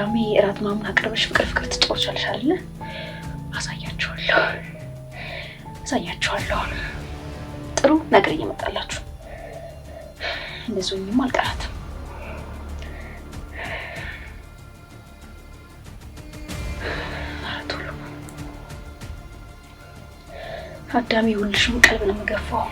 ቅዳሜ እራት ምናምን አቅርበሽ ፍቅር ትጫወቻለሽ አይደለ? አሳያችኋለሁ። ጥሩ ነገር እየመጣላችሁ እንደዚህ ወይም አልቀራትም። አዳሚ ሁልሽም ቀልብ ነው የምገፋው።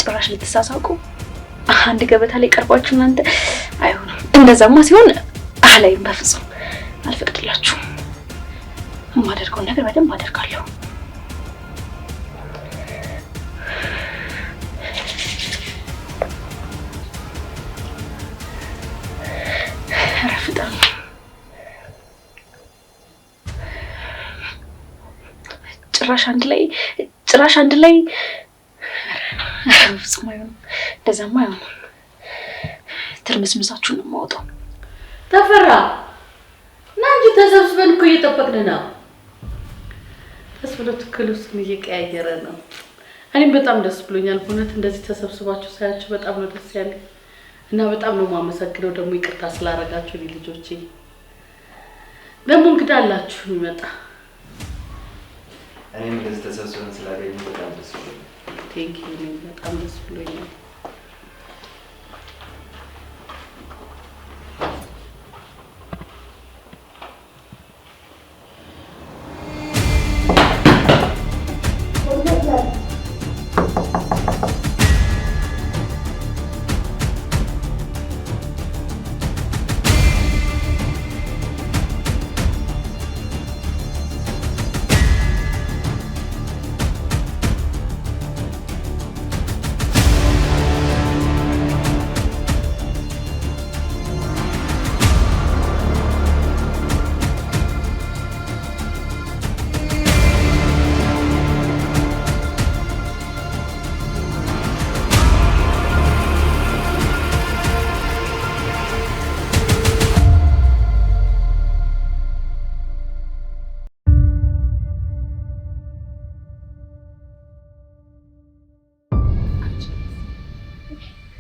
ጭራሽ ልትሳሳቁ አንድ ገበታ ላይ ቀርባችሁ እናንተ አይሆንም። እንደዛማ ሲሆን አላይም፣ በፍጹም አልፈቅድላችሁም። የማደርገውን ነገር በደንብ አደርጋለሁ። ረፍጣም ጭራሽ አንድ ላይ ፍጹም አይሆንም። እንደዛማ አይሆንም። ትርምስምሳችሁን ነው የማወጣው። ተፈራ ና እንጂ ተሰብስበን እኮ እየጠበቅን ነው። ተስብሎ ትክክል ውስጥ እየቀያየረ ነው። እኔም በጣም ደስ ብሎኛል። በእውነት እንደዚህ ተሰብስባችሁ ሳያችሁ በጣም ነው ደስ ያለኝ እና በጣም ነው የማመሰግነው። ደግሞ ይቅርታ ስላደረጋችሁ ልጆቼ። ደግሞ እንግዳ አላችሁ የሚመጣ። እኔም እንደዚህ ተሰብስበን ስላገኘሁ በጣም ደስ ብሎኛል። ቴንክ ዩ። በጣም ደስ ብሎኛል።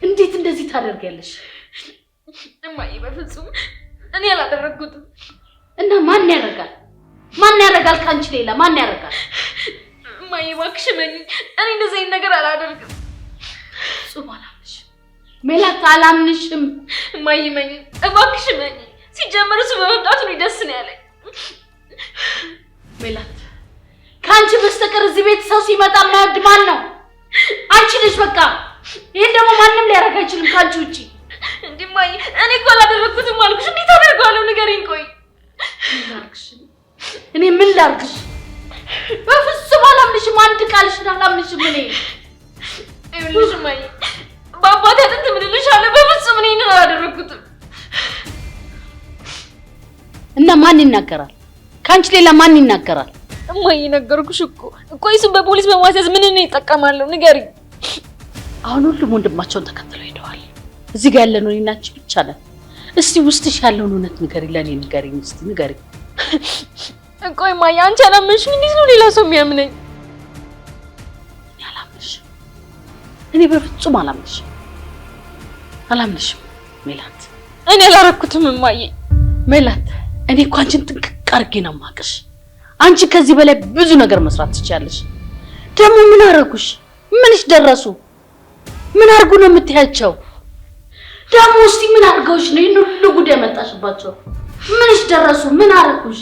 እንዴት እንደዚህ ታደርጊያለሽ? እማዬ በፍጹም እኔ አላደረኩትም። እና ማን ያደርጋል? ማን ያደርጋል? ካንቺ ሌላ ማን ያደርጋል? እማዬ እባክሽ መኝ፣ እኔ እንደዚህ አይነት ነገር አላደርግም። ጹም አላምንሽም ሜላት፣ አላምንሽም። እማዬ መኝ፣ እባክሽ መኝ። ሲጀመር እሱ በመምጣቱ ነው ደስ ነው ያለኝ። ሜላት፣ ካንቺ በስተቀር እዚህ ቤት ሰው ሲመጣ የማይወድ ማን ነው? አንቺ ልጅ በቃ። ይሄን ደግሞ ማንም ሊያደርግ አይችልም ካንቺ ውጪ። እንዲማይ እኔ እኮ አላደረኩትም አልኩሽ። እንዴት አደርጋለሁ? ንገሪኝ። ቆይ እኔ ምን ላድርግሽ? በፍጹም አላምንሽም። አንድ ቃልሽን አላምንሽም። እኔ ይኸውልሽ እማዬ፣ በአባቴ አጥንት እምልልሻለሁ፣ በፍጹም እኔ አላደረኩትም። እና ማን ይናገራል? ካንቺ ሌላ ማን ይናገራል? እማዬ ነገርኩሽ እኮ። ቆይ እሱን በፖሊስ በማስያዝ ምን ነው ይጠቀማለሁ? ንገሪኝ። አሁን ሁሉም ወንድማቸውን ተከትለው ሄደዋል። እዚህ ጋር ያለነው እኔና አንቺ ብቻ ነን። እስቲ ውስጥሽ ያለውን እውነት ንገሪኝ፣ ለኔ ንገሪኝ፣ እስቲ ንገሪኝ። ቆይ እማዬ፣ አንቺ አላመንሽም? እንዴት ነው ሌላ ሰው የሚያምነኝ? እኔ አላምንሽም። እኔ በፍጹም አላምንሽም። ሜላት፣ እኔ አላረኩትም እማዬ። ሜላት፣ እኔ እኮ አንቺን ጥንቅቅ አድርጌ ነው የማውቅሽ። አንቺ ከዚህ በላይ ብዙ ነገር መስራት ትችያለሽ። ደግሞ ምን አደረጉሽ? ምንሽ ደረሱ? ምን አድርጉ ነው የምትያቸው? ደግሞ እስቲ ምን አድርገውሽ ነው ይሄን ሁሉ ጉድ ያመጣሽባቸው? ምንሽ ደረሱ? ምን አደረጉሽ?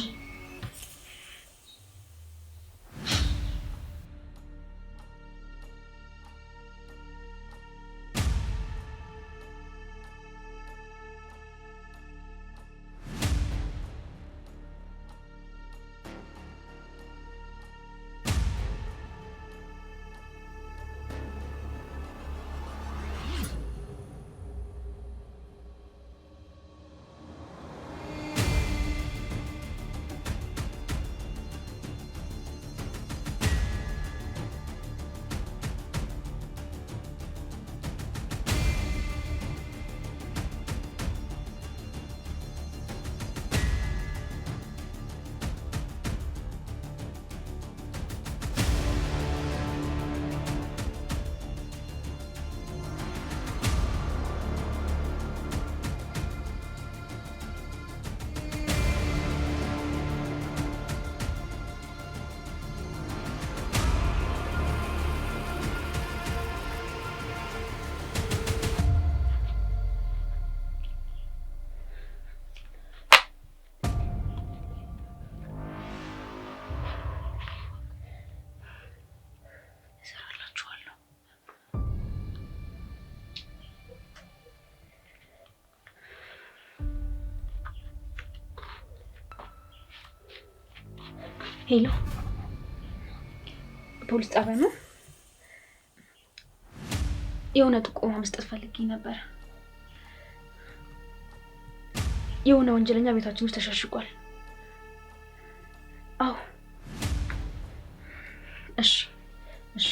ሄሎ ፖሊስ ጣቢያ ነው? የሆነ ጥቆማ መስጠት ፈልጌ ነበር። የሆነ ወንጀለኛ ቤታችን ውስጥ ተሸሽጓል። አዎ እሺ እሺ።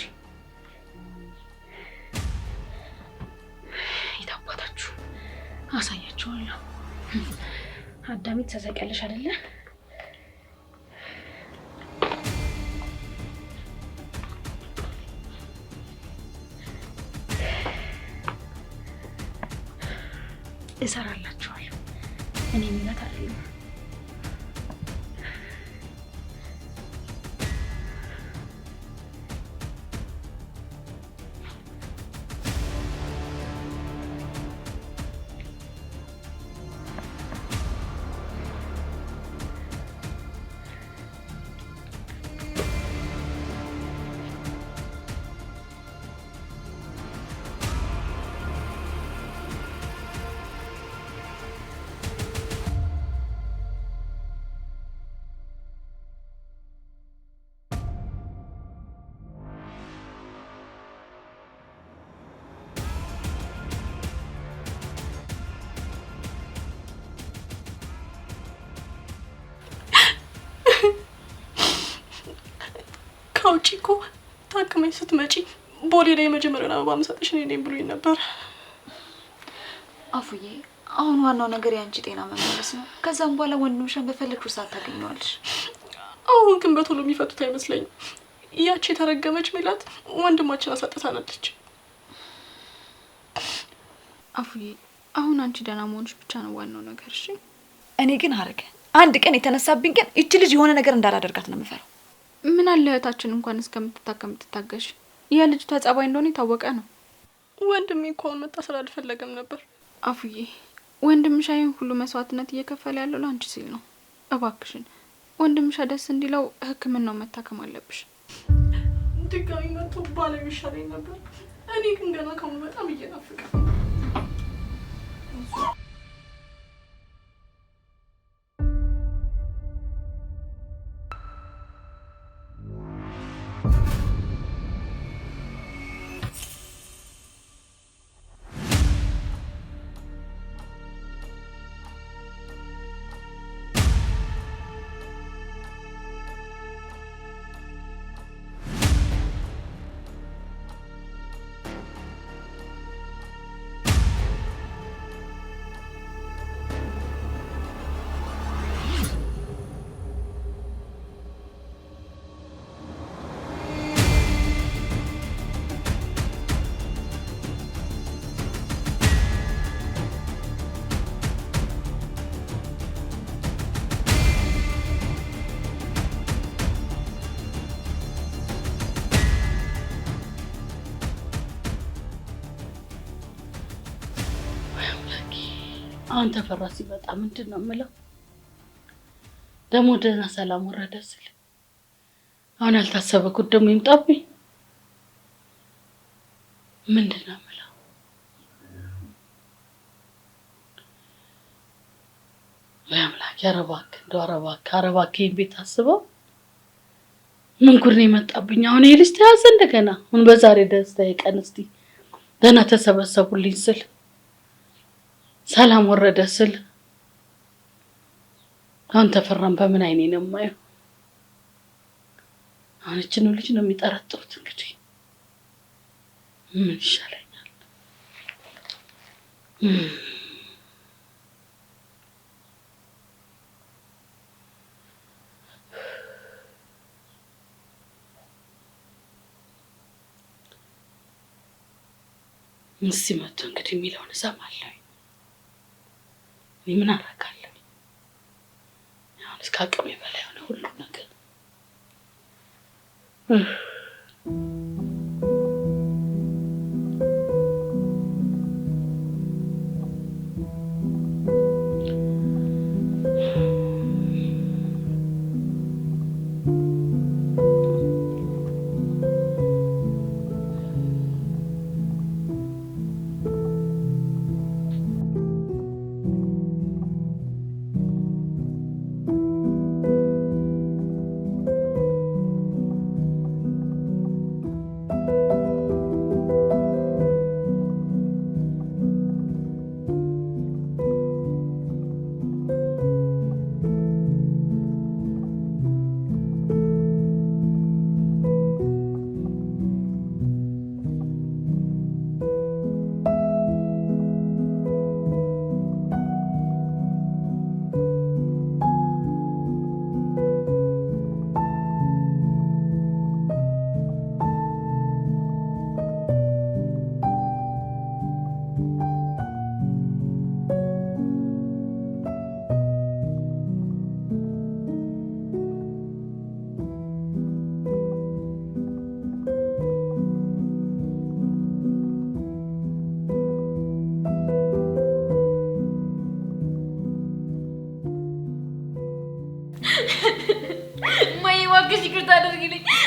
የታባታችሁ አሳያችኋለሁ። አዳሚት ተዘቀለሽ አይደለ? እሰራላችኋለሁ። እኔ የሚላት አይደለም። ከውጪ እኮ ታክመሽ ስትመጪ ቦሌ ላይ የመጀመሪያውን አበባ መሰጥሽ እኔ ነኝ ብሎኝ ነበር። አፉዬ አሁን ዋናው ነገር ያንቺ ጤና መመለስ ነው። ከዛም በኋላ ወንድምሽን በፈለግሽው ሰዓት ታገኘዋለሽ። አሁን ግን በቶሎ የሚፈቱት አይመስለኝም። ያቺ የተረገመች ሚላት ወንድማችን አሳጥታናለች። አፉዬ አሁን አንቺ ደህና መሆንሽ ብቻ ነው ዋናው ነገር። እሺ እኔ ግን አረገ አንድ ቀን የተነሳብኝ ቀን እቺ ልጅ የሆነ ነገር እንዳላደርጋት ነው የምፈራው። ምን አለ እህታችን እንኳን እስከምትታከም ትታገሽ። የልጅቷ ጸባይ እንደሆነ የታወቀ ነው። ወንድሜ እኮ አሁን መታሰር አልፈለገም ነበር። አፉዬ ወንድምሽ አይን ሁሉ መስዋዕትነት እየከፈለ ያለው ለአንቺ ሲል ነው። እባክሽን ወንድምሽ ደስ እንዲለው ሕክምናው መታከም አለብሽ። ድጋሚ መጥቶ ባለው ይሻለኝ ነበር። እኔ ግን ገና ከሙ በጣም እየናፈቀኝ ነው። አሁን ተፈራ ሲመጣ ምንድን ነው የምለው? ደግሞ ደህና ሰላም ወረደ ስል አሁን ያልታሰበ ጉድ ደግሞ ይምጣብኝ። ምንድን ነው የምለው? ወይ አምላክ ያረባክ እንደው አረባክ ይሄን ቤት አስበው። ምን ጉድ ነው የመጣብኝ? አሁን ይሄ ልጅ ተያዘ እንደገና። አሁን በዛሬ ደስታዬ ቀን እስቲ ደህና ተሰበሰቡልኝ ስል ሰላም ወረደ ስል አሁን ተፈራም በምን አይኔ ነው የማየው? አሁን እቺን ልጅ ነው የሚጠረጥሩት። እንግዲህ ምን ይሻለኛል? እስኪ መጥቶ እንግዲህ የሚለውን እሰማለሁ። እኔ ምን አደርጋለሁ? አሁን እስከ አቅሜ በላይ ሆነ ሁሉ ነገር።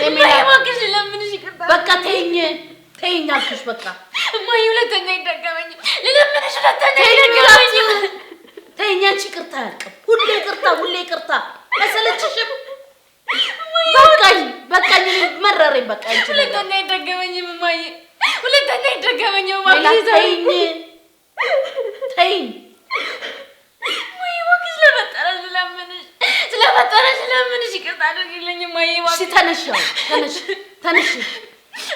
እባክሽ ለምንሽ ይቅርታ በቃ ተይኝ አልኩሽ በቃ እማዬ ሁለተኛ ይደገመኝ ለምንሽ ሁለተኛ ይደገመኝ ተይኝ አንቺ ይቅርታ አያልቅም ሁሌ ይቅርታ መሰለችሽም በቃኝ መረረኝ በቃ አንቺ ሁለተኛ ይደገመኝ እማዬ ሁለተኛ ይደገመኝ እማዬ ተይኝ ስለፈጠረሽ ለምንሽ ይቅርታ አድርጊልኝ እማዬ እሺ ተነሽ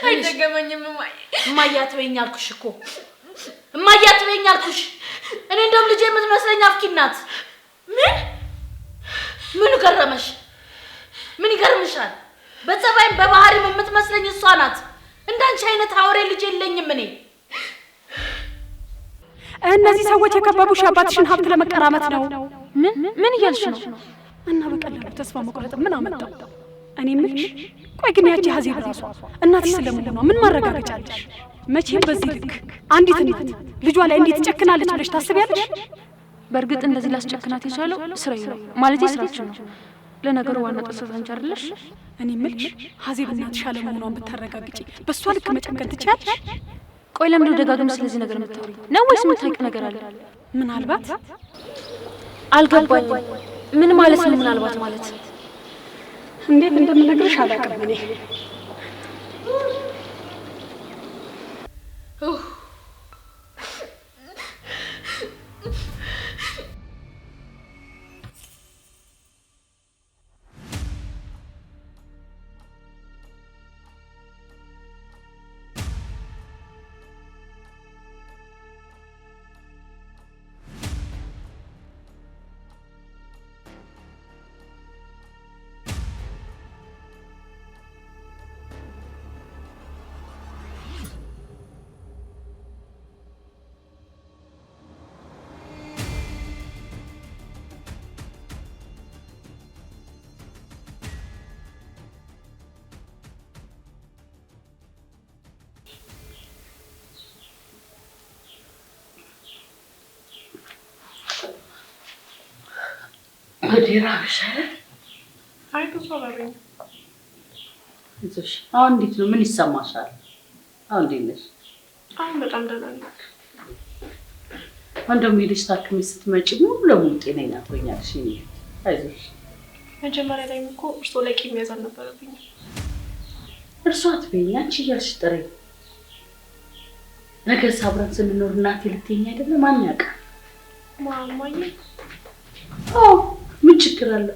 አይደገመኝም እማዬ አትበይኝ አልኩሽ እኮ እማዬ አትበይኝ አልኩሽ እኔ እንደውም ልጄ የምትመስለኝ አፍኪ ናት ምን ገረመሽ ምን ይገርምሻል በጸባይም በባህሪም የምትመስለኝ እሷ ናት እንዳንቺ አይነት አውሬ ልጅ የለኝም እኔ እነዚህ ሰዎች የከበቡሽ አባትሽን ሀብት ለመቀራመት ነው ምን እያልሽ ነው እና በቀላሉ ተስፋ መቁረጥ ምን አመጣው እኔ ምልሽ ቆይ ግን ያቺ ሀዜብ ራሷ እናትሽ ስለመሆኗ ምን ማረጋገጫ አለሽ መቼም በዚህ ልክ አንዲት እናት ልጇ ላይ እንዴት ትጨክናለች ብለሽ ታስቢያለሽ በእርግጥ እንደዚህ ላስጨክናት የቻለው ስራዬ ነው ማለት ስራችሁ ነው ለነገሩ ዋና ጥሰት አንቺ አይደለሽ እኔ ምልሽ ሀዜብ እናትሽ አለመሆኗን ብታረጋግጪ በሷ ልክ መጨከን ትችያለሽ ቆይ ለምን ደጋግመሽ ስለዚህ ነገር የምታወሪ ነው ወይስ የምታውቂው ነገር አለ ምናልባት አልገባኝም ምን ማለት ነው ምናልባት ማለት እንዴት እንደምነግርሽ አላውቅም እኔ ወዲራሽ አይ ብዙ አላረኝ እሺ አሁን እንዴት ነው ምን ይሰማሻል አሁን እንዴት ነሽ አሁን በጣም ደህና ነኝ ወንድም ይልሽ ታክሚ ስትመጪ ሙሉ ለሙሉ ጤነኛ ትሆኛለሽ አይዞሽ መጀመሪያ ላይ እኮ እርሶ ላይ ቂም ያዝ አልነበረብኝም እርሷ አትበይኝ አንቺ እያልሽ ጥሪ ነገ አብረን ስንኖር እናቴ ልትይኝ አይደለ ማን ያውቃል ማማዬ ምን ችግር አለ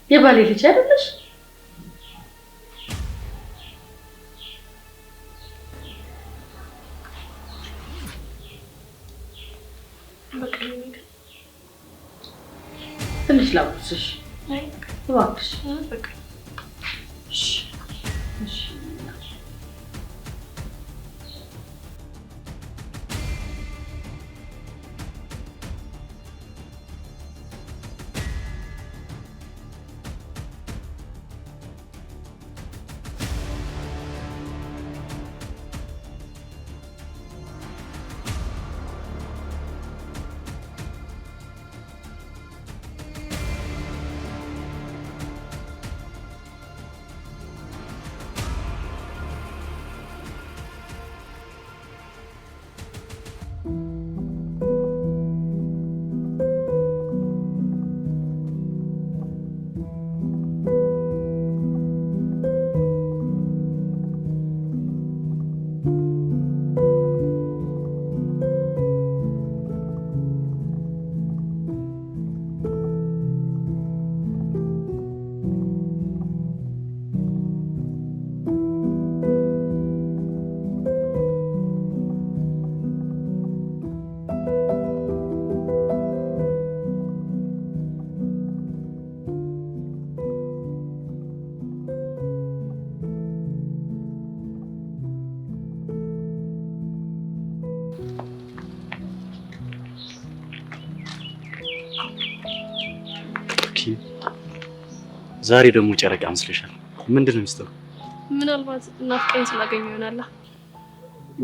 የባሌ ልጅ አይደለሽ በቃ ትንሽ ላውቅስሽ እባክሽ በቃ እሺ ዛሬ ደግሞ ጨረቃ መስለሻል ምንድነው ሚስጥሩ ምናልባት ናፍቀኝ ስላገኘ ይሆናል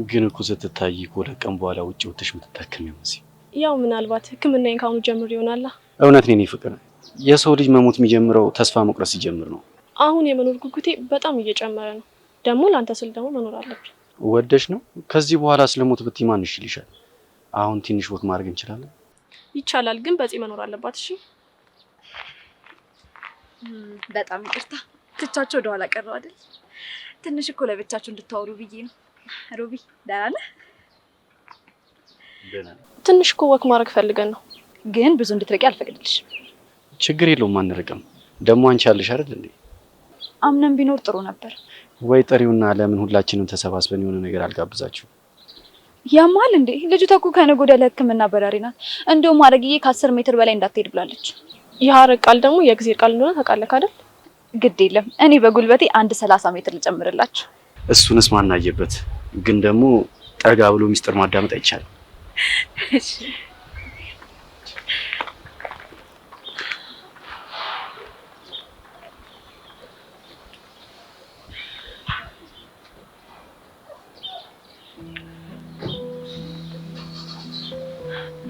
ግን እኮ ስትታይ ወደ ቀን በኋላ ውጪ ወጥተሽ የምትታከም ይመስል ያው ምናልባት ህክምናዬን ካሁኑ ጀምር ይሆናል እውነት ነኝ ፍቅር የሰው ልጅ መሞት የሚጀምረው ተስፋ መቁረጥ ሲጀምር ነው አሁን የመኖር ጉጉቴ በጣም እየጨመረ ነው። ደግሞ ላንተ ስል ደግሞ መኖር አለብኝ። ወደሽ ነው? ከዚህ በኋላ ስለሞት ብትይ ማን ይልሻል? አሁን ትንሽ ወክ ማድረግ እንችላለን? ይቻላል፣ ግን በዚህ መኖር አለባት። እሺ በጣም ይቅርታ ትቻቸው ወደ ኋላ ቀረው አይደል? ትንሽ እኮ ለብቻችሁ እንድታወሩ ብዬ ነው። ሮቢ ደህና ነህ? ትንሽ እኮ ወክ ማድረግ ፈልገን ነው፣ ግን ብዙ እንድትርቂ አልፈቅድልሽም። ችግር የለውም አንርቅም። ደግሞ አንቺ አለሽ አይደል እንዴ? አምነን ቢኖር ጥሩ ነበር። ወይ ጥሪውና ለምን ሁላችንም ተሰባስበን የሆነ ነገር አልጋብዛችሁ? ያማል እንዴ? ልጅቷ እኮ ከነገ ወዲያ ለሕክምና በራሪ ናት። እንደውም አረግዬ ከ10 ሜትር በላይ እንዳትሄድ ብላለች። የሐረግ ቃል ደግሞ የእግዚአብሔር ቃል እንደሆነ ታውቃለህ አይደል? ግድ የለም እኔ በጉልበቴ 30 ሜትር ልጨምርላችሁ። እሱንስ ማናየበት። ግን ደግሞ ጠጋ ብሎ ሚስጥር ማዳመጥ አይቻልም። እሺ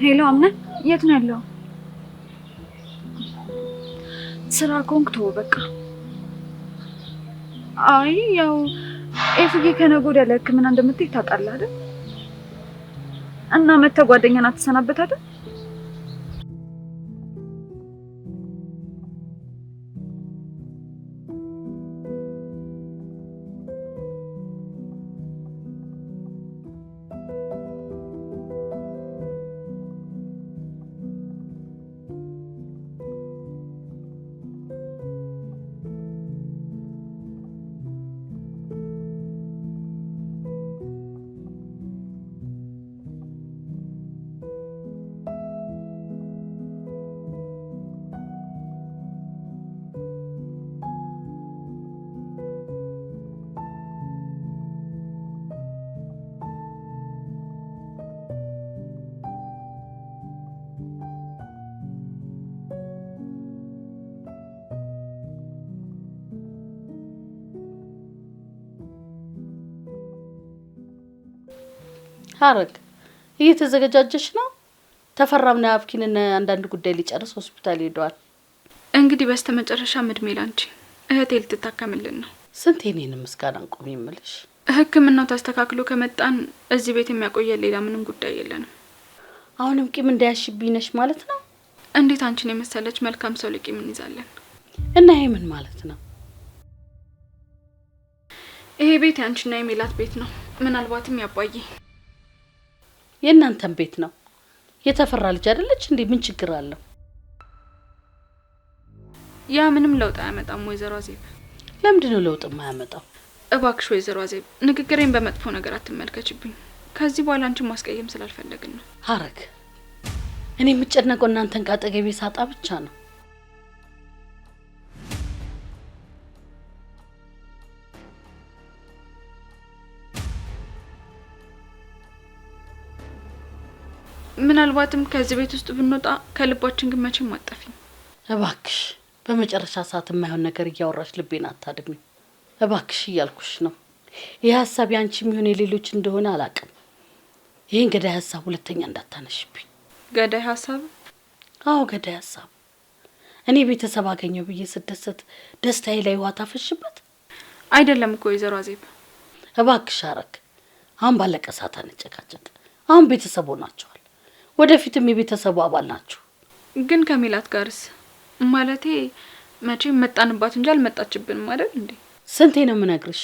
ሄሎ አምነ የት ነው ያለው? ስራ ኮንክቶ በቃ አይ ያው ኤፍጌ ከነገ ወዲያ ለሕክምና እንደምትሄድ ታውቃለህ አይደል? እና መተ ጓደኛና ተሰናበት አይደል? ሐረግ እየተዘጋጀች ነው? ተፈራምና አፍኪንና አንዳንድ ጉዳይ ሊጨርስ ሆስፒታል ሄደዋል። እንግዲህ በስተመጨረሻ እድሜ ላንቺ እህቴ ልትታከምልን ነው። ስንት የኔን ምስጋና እንቆም ይምልሽ። ሕክምናው ተስተካክሎ ከመጣን እዚህ ቤት የሚያቆየን ሌላ ምንም ጉዳይ የለንም። አሁንም ቂም እንዳያሽብኝ ነሽ ማለት ነው? እንዴት አንቺን የመሰለች መልካም ሰው ለቂም እንይዛለን? እና ይሄ ምን ማለት ነው? ይሄ ቤት ያንቺና የሜላት ቤት ነው። ምናልባትም ያባዬ የእናንተም ቤት ነው። የተፈራ ልጅ አይደለች እንዴ? ምን ችግር አለው? ያ ምንም ለውጥ አያመጣም ወይዘሮ አዜብ። ለምንድን ነው ለውጥ የማያመጣው? እባክሽ ወይዘሮ አዜብ ንግግሬን በመጥፎ ነገር አትመልከችብኝ። ከዚህ በኋላ አንቺን ማስቀየም ስላልፈለግን ነው። ሐረግ እኔ የምጨነቀው እናንተን ካጠገቤ ሳጣ ብቻ ነው። ምናልባትም ከዚህ ቤት ውስጥ ብንወጣ ከልባችን ግን መቼም አጠፊም። እባክሽ በመጨረሻ ሰዓት የማይሆን ነገር እያወራሽ ልቤን አታድሚ። እባክሽ እያልኩሽ ነው። ይህ ሀሳብ ያንቺም ይሁን የሌሎች እንደሆነ አላውቅም። ይሄን ገዳይ ሀሳብ ሁለተኛ እንዳታነሽብኝ። ገዳይ ሀሳብ? አዎ ገዳይ ሀሳብ። እኔ ቤተሰብ አገኘው ብዬ ስደሰት ደስታዬ ላይ ውሃ ታፈሽበት አይደለም እኮ ወይዘሮ አዜብ። እባክሽ ሐረግ አሁን ባለቀ ሰዓት አንጨቃጨቅ። አሁን ቤተሰብ ሆናችኋል። ወደፊትም የቤተሰቡ አባል ናችሁ። ግን ከሜላት ጋርስ? ማለቴ መቼም መጣንባት እንጂ አልመጣችብንም አይደል እንዴ? ስንቴ ነው የምነግርሽ?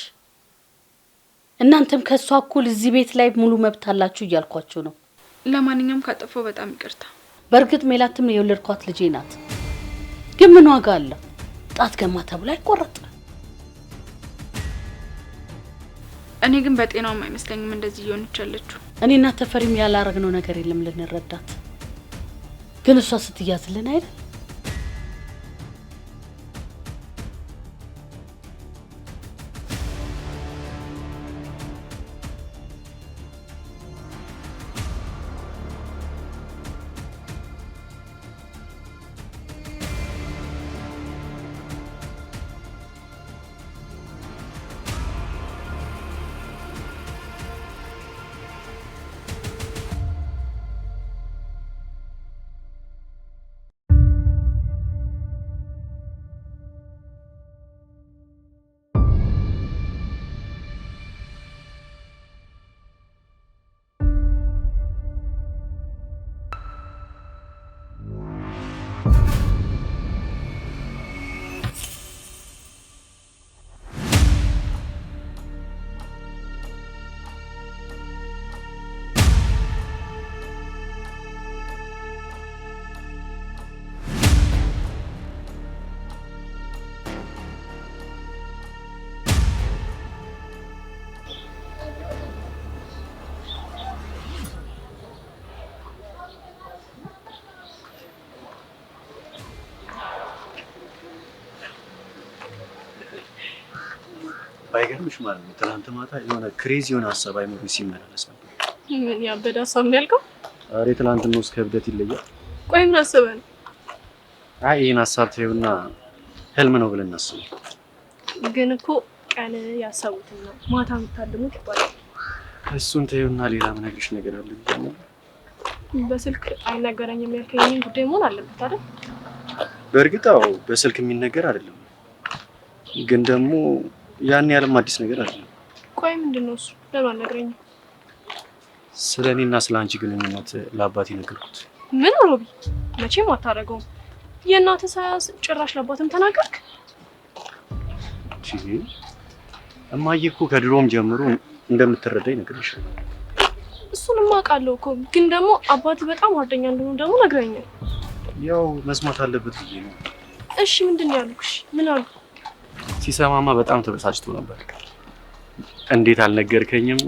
እናንተም ከሷ እኩል እዚህ ቤት ላይ ሙሉ መብት አላችሁ እያልኳችሁ ነው። ለማንኛውም ካጠፋው በጣም ይቅርታ። በእርግጥ ሜላትም የወለድኳት ልጄ ናት። ግን ምን ዋጋ አለው? ጣት ገማ ተብሎ አይቆረጥ። እኔ ግን በጤናውም አይመስለኝም እንደዚህ እየሆነች ያለችው። እኔና ተፈሪም ያላረግነው ነገር የለም ልንረዳት። ግን እሷ ስትያዝልን አይደል? ባይገርምሽ ማለት ነው ትናንት ማታ የሆነ ክሬዚ የሆነ ሀሳብ አይሞሪ ሲመላለስ ነበር። ምን ያበደ ሀሳብ ነው ያልከው? ኧረ ትናንትና ውስጥ ከብደት ይለያል። ቆይ ምን አስበህ ነው? አይ ይሄን ሀሳብ ተይውና ህልም ነው ብለን እናስበው። ግን እኮ ቀን ያሰቡትን ነው ማታ የምታልሙት ይባላል። እሱን ተይውና ሌላ ምነግርሽ ነገር አለ ብያለሁ። በስልክ አይነገረኝም ያልከኝ ጉዳይ መሆን አለበት አይደል? በእርግጥ አዎ በስልክ የሚነገር አይደለም፣ ግን ደግሞ ያን ያለም አዲስ ነገር አይደለም። ቆይ ምንድነው እሱ? ለምን አልነግረኝም? ስለ እኔና ስለ አንቺ ግንኙነት ለአባቴ ነገርኩት። ምን ሮቢ? መቼም አታደርገውም። የእናትህ ሳያንስ ጭራሽ ለአባትም ተናገርክ? እማዬ እኮ ከድሮም ጀምሮ እንደምትረዳኝ ነግሬሻለሁ። እሱንም አውቃለሁ እኮ፣ ግን ደግሞ አባትህ በጣም ጓደኛ እንደሆነ ደግሞ ነግረኛል። ያው መስማት አለበት ብዬ ነው። እሺ ምንድን ነው ያሉሽ? ምን አሉ? ሲሰማማ በጣም ተበሳጭቶ ነበር። እንዴት አልነገርከኝም?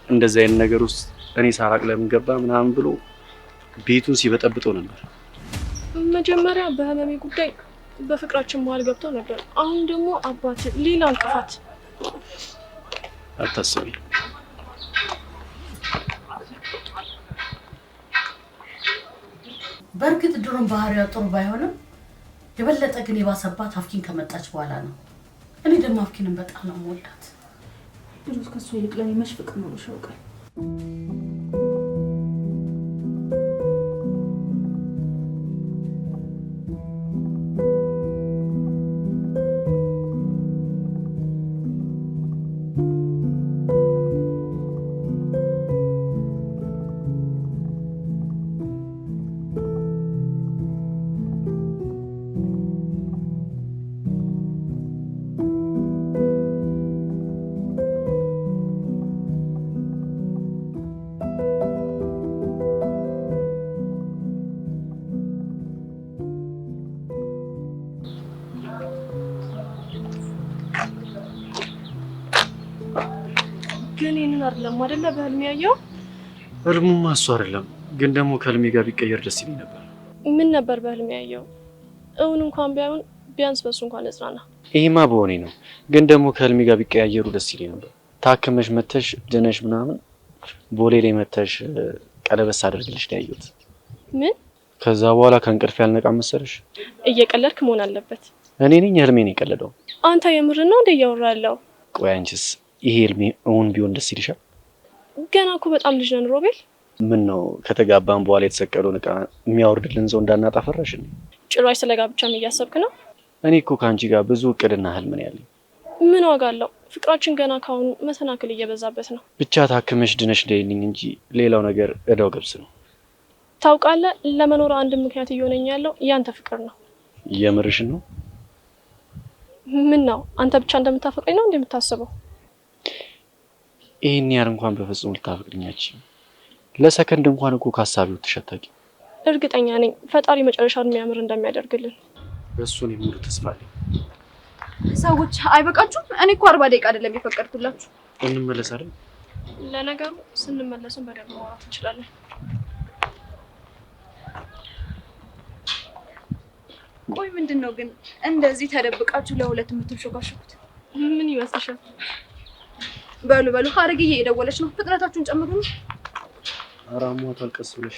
እንደዚህ አይነት ነገር ውስጥ እኔ ሳራቅ ለምን ገባ ምናምን ብሎ ቤቱን ሲበጠብጠው ነበር። መጀመሪያ በህመሜ ጉዳይ በፍቅራችን መሀል ገብተው ነበር። አሁን ደግሞ አባት ሌላ እንቅፋት። አታስቢ። በእርግጥ ድሮም ባህሪዋ ጥሩ ባይሆንም የበለጠ ግን የባሰባት አፍኪን ከመጣች በኋላ ነው። እኔ ደግሞ አፍኪንን በጣም ነው የምወዳት። ድሮስ ከሱ ይልቅ ለኔ መች ፍቅር ነው ሸውቃል። ግን ይሄንን አይደለም አይደለ በህልሜ ያየው? ህልሙማ እሱ አይደለም፣ ግን ደግሞ ከህልሜ ጋር ቢቀየር ደስ ይለኝ ነበር። ምን ነበር በህልሜ ያየው? እውን እንኳን ቢያዩን ቢያንስ በሱ እንኳን እጽናና። ይሄማ በሆኔ ነው፣ ግን ደግሞ ከህልሜ ጋር ቢቀያየሩ ደስ ይለኝ ነበር። ታክመሽ መተሽ ድነሽ ምናምን ቦሌ ላይ መተሽ ቀለበት አድርግልሽ ነው ያየሁት። ምን? ከዛ በኋላ ከእንቅልፍ ያልነቃ መሰለሽ? እየቀለድክ መሆን አለበት። እኔ ነኝ ህልሜን የቀለደው። አንተ የምር ነው እንደ እያወራ ያለው? ቆይ አንቺስ ይሄ ህልሜ እውን ቢሆን ደስ ይልሻል? ገና እኮ በጣም ልጅ ነን ሮቤል። ምን ነው ከተጋባን በኋላ የተሰቀለውን ዕቃ የሚያወርድልን ሰው እንዳናጣ ፈራሽ? ጭራሽ ስለ ጋብቻም እያሰብክ ነው? እኔ እኮ ከአንቺ ጋር ብዙ እቅድና ህልም ነው ያለኝ። ምን ዋጋ አለው? ፍቅራችን ገና ካሁኑ መሰናክል እየበዛበት ነው። ብቻ ታክመሽ ድነሽ ደይልኝ እንጂ ሌላው ነገር እዳው ገብስ ነው። ታውቃለህ፣ ለመኖር አንድ ምክንያት እየሆነኝ ያለው ያንተ ፍቅር ነው። የምርሽን ነው? ምን ነው አንተ ብቻ እንደምታፈቅረኝ ነው እንደምታስበው? ይሄን ያህል እንኳን በፍጹም ልታፈቅሪኛችሁ ለሰከንድ እንኳን እኮ ካሳቢው ተሸታቂ። እርግጠኛ ነኝ ፈጣሪ መጨረሻውን የሚያምር እንደሚያደርግልን። በሱ ነው ሙሉ ተስፋ አለኝ። ሰዎች አይበቃችሁም? እኔ እኮ 40 ደቂቃ አይደለም የፈቀድኩላችሁ። እንመለሳለን። ለነገሩ ስንመለስም በደንብ ማውራት እንችላለን። ቆይ ምንድነው ግን እንደዚህ ተደብቃችሁ ለሁለት የምትሾካሹኩት? ምን ይመስልሻል? በሉ በሉ ሀረግዬ እየደወለች ነው። ፍጥነታችሁን ጨምሩ። አራሟት አልቀስ ብለሽ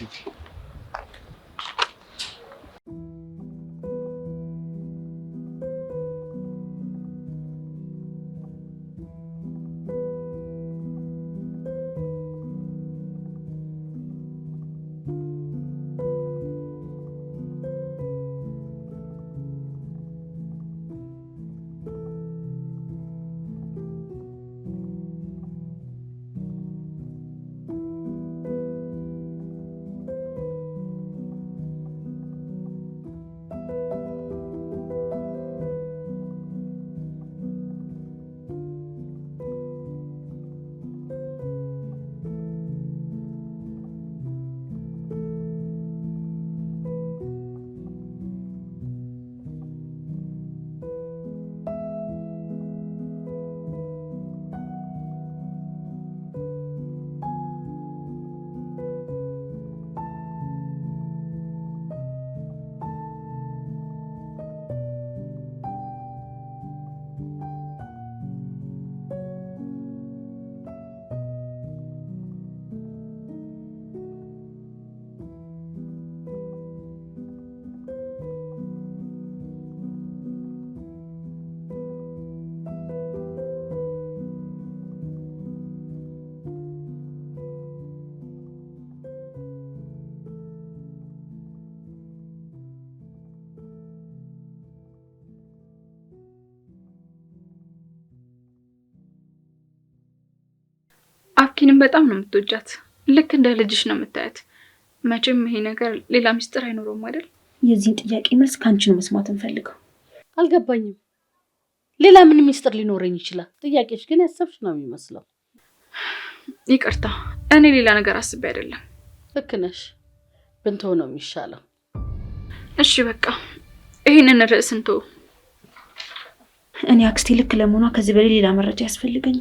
አፍኪንም በጣም ነው የምትወጃት። ልክ እንደ ልጅሽ ነው የምታያት። መቼም ይሄ ነገር ሌላ ሚስጥር አይኖረውም አይደል? የዚህን ጥያቄ መልስ ከአንቺ ነው መስማት እንፈልገው። አልገባኝም። ሌላ ምን ሚስጥር ሊኖረኝ ይችላል? ጥያቄሽ ግን ያሰብሽ ነው የሚመስለው። ይቅርታ፣ እኔ ሌላ ነገር አስቤ አይደለም። ልክ ነሽ። ብንተው ነው የሚሻለው። እሺ በቃ ይሄንን ርዕስ እንተው። እኔ አክስቴ ልክ ለመሆኗ ከዚህ በላይ ሌላ መረጃ ያስፈልገኝ።